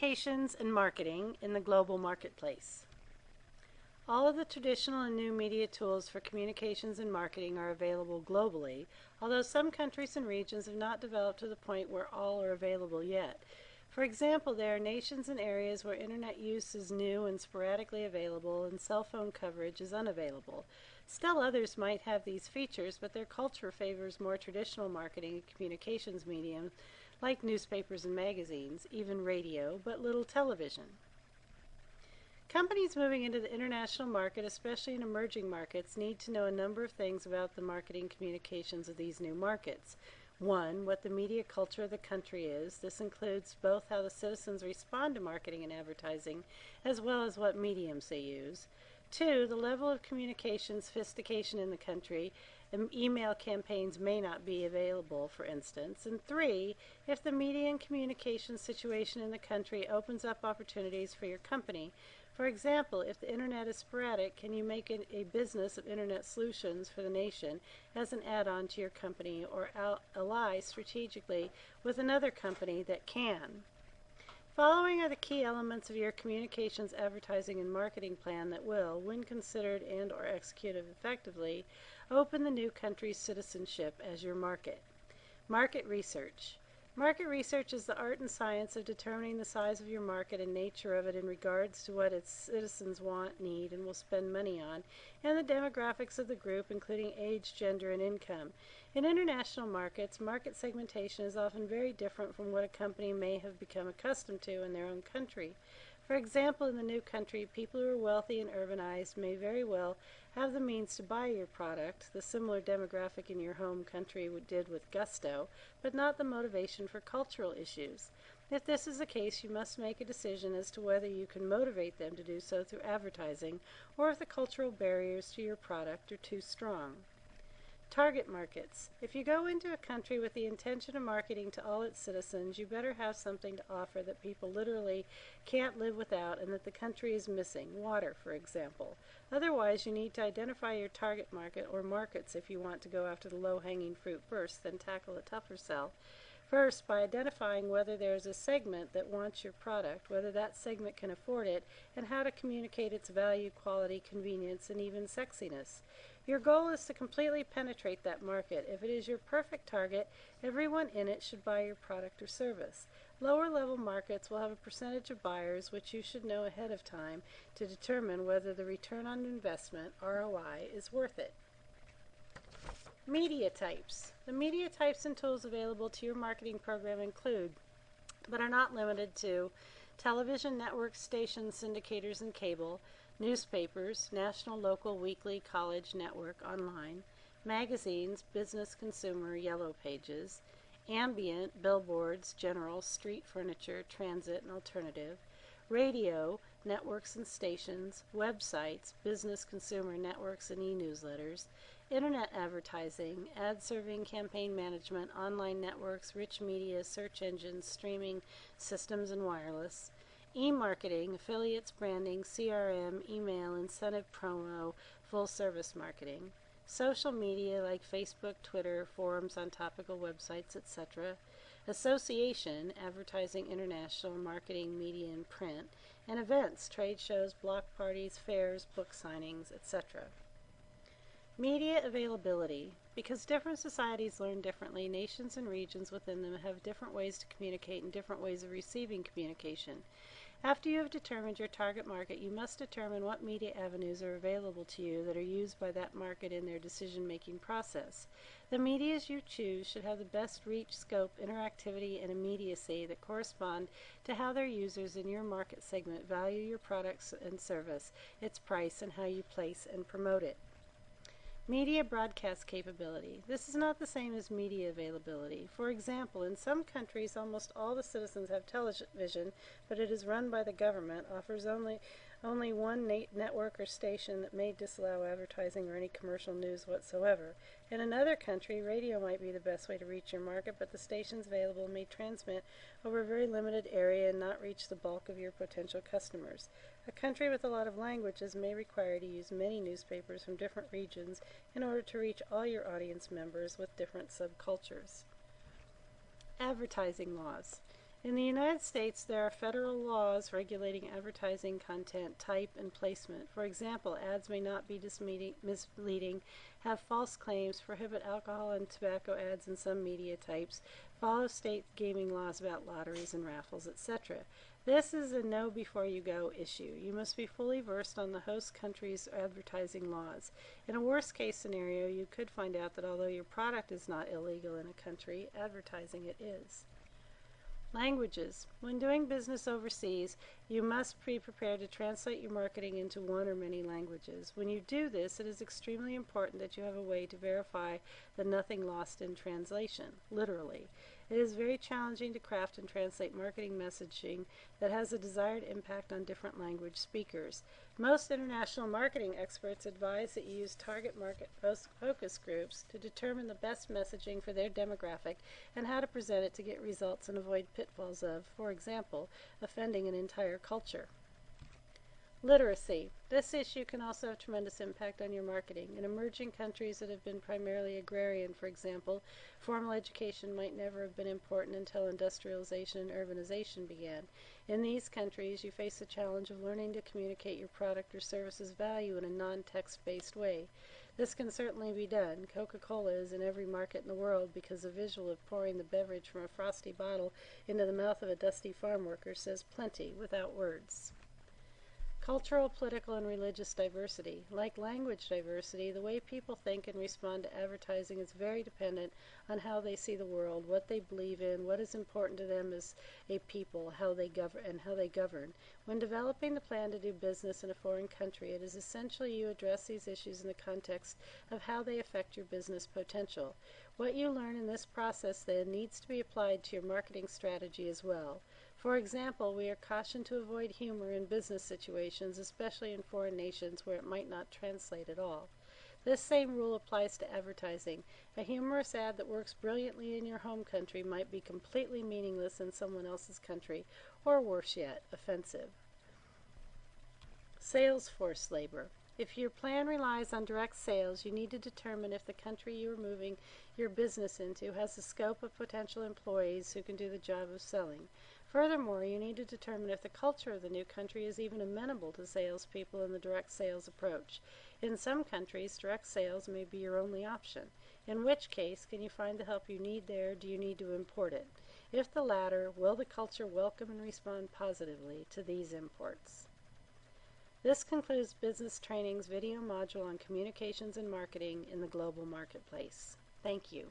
Communications and marketing in the global marketplace. All of the traditional and new media tools for communications and marketing are available globally, although some countries and regions have not developed to the point where all are available yet. For example, there are nations and areas where internet use is new and sporadically available and cell phone coverage is unavailable. Still others might have these features, but their culture favors more traditional marketing and communications mediums like newspapers and magazines, even radio, but little television. Companies moving into the international market, especially in emerging markets, need to know a number of things about the marketing communications of these new markets. 1. What the media culture of the country is. This includes both how the citizens respond to marketing and advertising, as well as what mediums they use. 2. The level of communication sophistication in the country. Email campaigns may not be available, for instance. And 3. If the media and communication situation in the country opens up opportunities for your company. For example, if the internet is sporadic, can you make it a business of internet solutions for the nation as an add-on to your company, or ally strategically with another company that can? Following are the key elements of your communications, advertising, and marketing plan that will, when considered and or executed effectively, open the new country's citizenship as your market. Market research. Market research is the art and science of determining the size of your market and nature of it in regards to what its citizens want, need, and will spend money on, and the demographics of the group, including age, gender, and income. In international markets, market segmentation is often very different from what a company may have become accustomed to in their own country. For example, in the new country, people who are wealthy and urbanized may very well have the means to buy your product, the similar demographic in your home country did with gusto, but not the motivation for cultural issues. If this is the case, you must make a decision as to whether you can motivate them to do so through advertising, or if the cultural barriers to your product are too strong. Target markets. If you go into a country with the intention of marketing to all its citizens, you better have something to offer that people literally can't live without and that the country is missing. Water, for example. Otherwise, you need to identify your target market, or markets if you want to go after the low-hanging fruit first, then tackle a tougher sell. First, by identifying whether there is a segment that wants your product, whether that segment can afford it, and how to communicate its value, quality, convenience, and even sexiness. Your goal is to completely penetrate that market. If it is your perfect target, everyone in it should buy your product or service. Lower level markets will have a percentage of buyers, which you should know ahead of time to determine whether the return on investment, ROI, is worth it. Media types. The media types and tools available to your marketing program include, but are not limited to, television networks, stations, syndicators, and cable, newspapers, national, local, weekly, college, network, online, magazines, business, consumer, yellow pages, ambient, billboards, general, street furniture, transit, and alternative, radio, networks and stations, websites, business, consumer, networks, and e-newsletters, internet advertising, ad serving, campaign management, online networks, rich media, search engines, streaming systems, and wireless, e-marketing, affiliates, branding, CRM, email, incentive promo, full service marketing, social media like Facebook, Twitter, forums on topical websites, etc., association, advertising, international, marketing, media, and print, and events, trade shows, block parties, fairs, book signings, etc. Media availability. Because different societies learn differently, nations and regions within them have different ways to communicate and different ways of receiving communication. After you have determined your target market, you must determine what media avenues are available to you that are used by that market in their decision-making process. The medias you choose should have the best reach, scope, interactivity, and immediacy that correspond to how their users in your market segment value your products and service, its price, and how you place and promote it. Media broadcast capability. This is not the same as media availability. For example, in some countries, almost all the citizens have television, but it is run by the government, offers only one network or station that may disallow advertising or any commercial news whatsoever. In another country, radio might be the best way to reach your market, but the stations available may transmit over a very limited area and not reach the bulk of your potential customers. A country with a lot of languages may require you to use many newspapers from different regions in order to reach all your audience members with different subcultures. Advertising laws. In the United States, there are federal laws regulating advertising content type and placement. For example, ads may not be misleading, have false claims, prohibit alcohol and tobacco ads in some media types, follow state gaming laws about lotteries and raffles, etc. This is a know before you go issue. You must be fully versed on the host country's advertising laws. In a worst case scenario, you could find out that although your product is not illegal in a country, advertising it is. Languages. When doing business overseas, you must be prepared to translate your marketing into one or many languages. When you do this, it is extremely important that you have a way to verify the nothing lost in translation, literally. It is very challenging to craft and translate marketing messaging that has a desired impact on different language speakers. Most international marketing experts advise that you use target market focus groups to determine the best messaging for their demographic and how to present it to get results and avoid pitfalls of, for example, offending an entire culture. Literacy. This issue can also have tremendous impact on your marketing. In emerging countries that have been primarily agrarian, for example, formal education might never have been important until industrialization and urbanization began. In these countries, you face the challenge of learning to communicate your product or service's value in a non-text-based way. This can certainly be done. Coca-Cola is in every market in the world because the visual of pouring the beverage from a frosty bottle into the mouth of a dusty farm worker says plenty without words. Cultural, political, and religious diversity. Like language diversity, the way people think and respond to advertising is very dependent on how they see the world, what they believe in, what is important to them as a people, how they govern. When developing the plan to do business in a foreign country, it is essential you address these issues in the context of how they affect your business potential. What you learn in this process, then, needs to be applied to your marketing strategy as well. For example, we are cautioned to avoid humor in business situations, especially in foreign nations where it might not translate at all. This same rule applies to advertising. A humorous ad that works brilliantly in your home country might be completely meaningless in someone else's country, or worse yet, offensive. Sales force labor. If your plan relies on direct sales, you need to determine if the country you are moving your business into has the scope of potential employees who can do the job of selling. Furthermore, you need to determine if the culture of the new country is even amenable to salespeople in the direct sales approach. In some countries, direct sales may be your only option. In which case, can you find the help you need there, or do you need to import it? If the latter, will the culture welcome and respond positively to these imports? This concludes Business Training's video module on communications and marketing in the global marketplace. Thank you.